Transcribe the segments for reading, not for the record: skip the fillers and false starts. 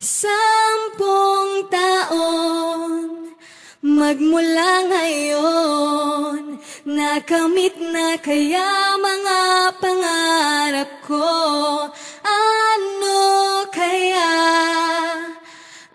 10 taon magmula ngayon, nakamit na kaya mga pangarap ko? Ano kaya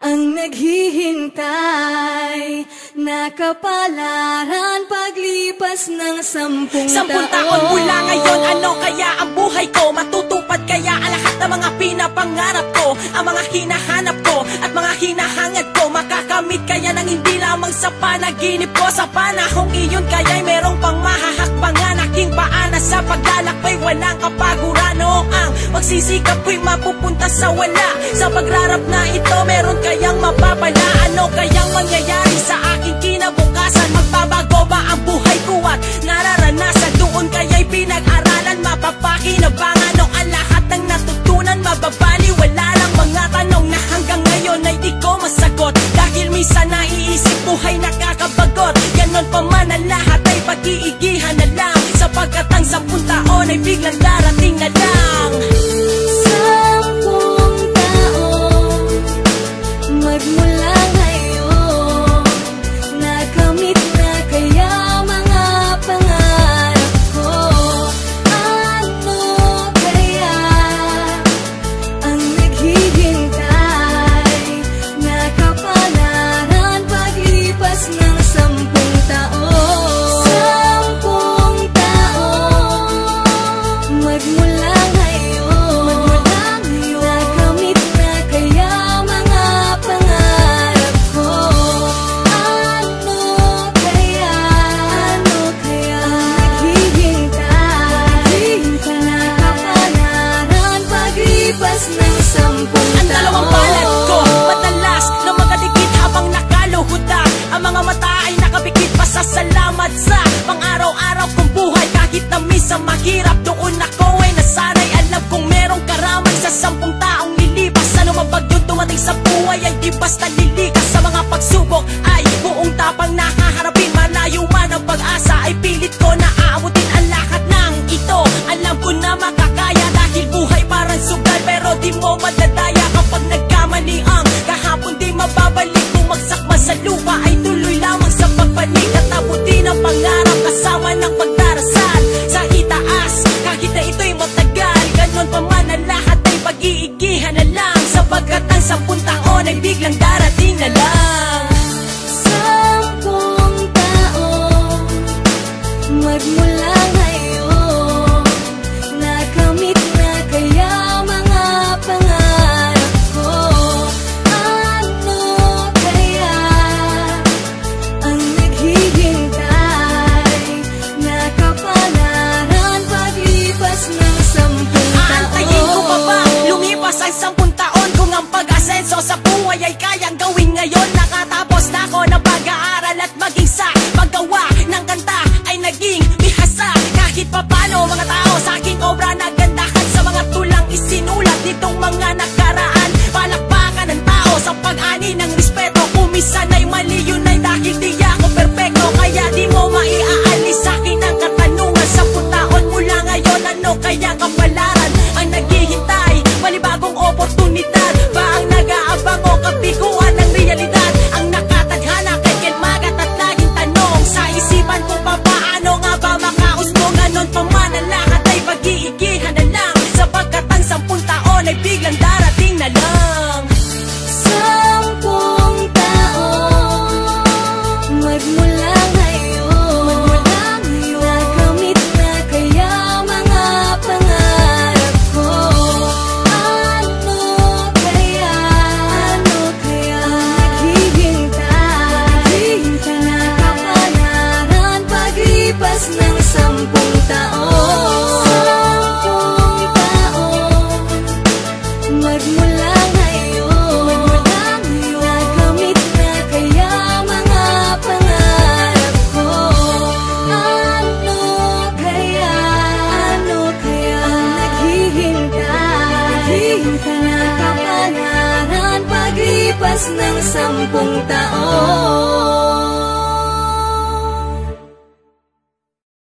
ang naghihintay? Nakapalaran paglipas ng 10 taon mula ngayon, ano kaya ang buhay ko? Matutupad kaya ang lahat ng mga pinapangarap ko? Ang mga hinahanap ko at mga hinahangad ko, makakamit kaya ng hindi lamang sa panaginip ko? Sa panahong iyon kaya'y merong pang mahahakbangan aking paana sa paglalakbay, walang kapaguran. O ang magsisikap ko'y mapupunta sa wala. Sa pagrarap na ito, meron kayang mapapala? Ano kayang mangyayari sa aking kinabukasan? Magbabago ba ang buhay ko at nararanasan? Doon kaya'y pinag-aralan, mapapakinabangan o ang lahat ng natutunan mababaliwala lang? Mga tanong na hanggang ngayon ay di ko masagot, dahil minsan naiisip buhay nakakabagot. Ganon pa man ang lahat ay pag-iigihan na lang, sapagkat ang 10 taon ay biglang darating na lang. 10 taon magmula ngayon, nakamit na kaya mga pangarap ko? Ano kaya ang naghihintay? Nakapalaran paglipas ng 10 taon. 10 taon magmula ngayon, nakamit na kaya mga pangarap ko? Ano kaya ang naghihintay? Nakapalaran paglipas ng 10 taon. Ang dalawang palad ko madalas na makadikit habang nakaluhod na. Ang mga mata ay nakapikit pa sa salamat sa pang-araw-araw kong buhay. Kahit na minsan mahirap, doon ako ay nasanay. Alam kong merong karamay sa 10 taong lilipas. Ano man bagyong dumating sa buhay ay di basta lilikas. Sa mga pagsubok ay buong tapang nakaharapin. Malayo man ang pag-asa ay pilit ko na aabutin ang lahat ng ito. Alam ko na makakaya, dahil buhay parang sugal, pero di mo madadaya kapag nagkamali ang kahapon. Di mababalik, bumagsak man sa lupa ay tuloy lamang sa pagbalik at abutin ang pangarap kasama ng pagdarasal sa itaas. Kahit na ito'y matagal, ganon pa man ang lahat ay pag-iigihan na lang, sapagkat ang 10 taon ay biglang darating na lang. 10 taon magmula ngayon, nakamit na kaya mga pangarap ko? Ano kaya ang naghihintay? Nakapalaran paglipas ng 10 taon. Aantayin ko pa ba lumipas ang 10 taon? Kung ang pag-asenso sa buhay ay kayang gawin ngayon, nakatapos na ako ng pag-aaral at maging sa paggawa ng kanta ay naging bihasa. Kahit papano mga tao sa aking obra nagandahan, sa mga tulang isinulat nitong mga nakaraan. Palakpakan ng tao sa pag-ani ng respeto. Kumisan ay mali, yun ay dahil di ako perpekto. Kaya di mo maiaalis sa akin ang katanungan. 10 taon mula ngayon, ano kaya kapalaran ang naghihintay? Malibagong oportunidad ba ang nag-aabang o kabiguan ng realidad? Ang nakatadhana kay Ken Magat at laging tanong sa isipan ko pa, paano nga ba makausbong? Ganon pa man ang lahat ay pag-iigihan na lang, sapagkat ang 10 taon ay biglang darating na lang. 10 taon magmula ngayon, nakamit na kaya mga pangarap ko? Ano kaya ang naghihintay? Nakapalaran paglipas ng 10 taon. 10 taon magmula ngayon, nakamit na kaya mga pangarap ko? Ano kaya ang naghihintay? Nakapalaran paglipas ng 10 taon.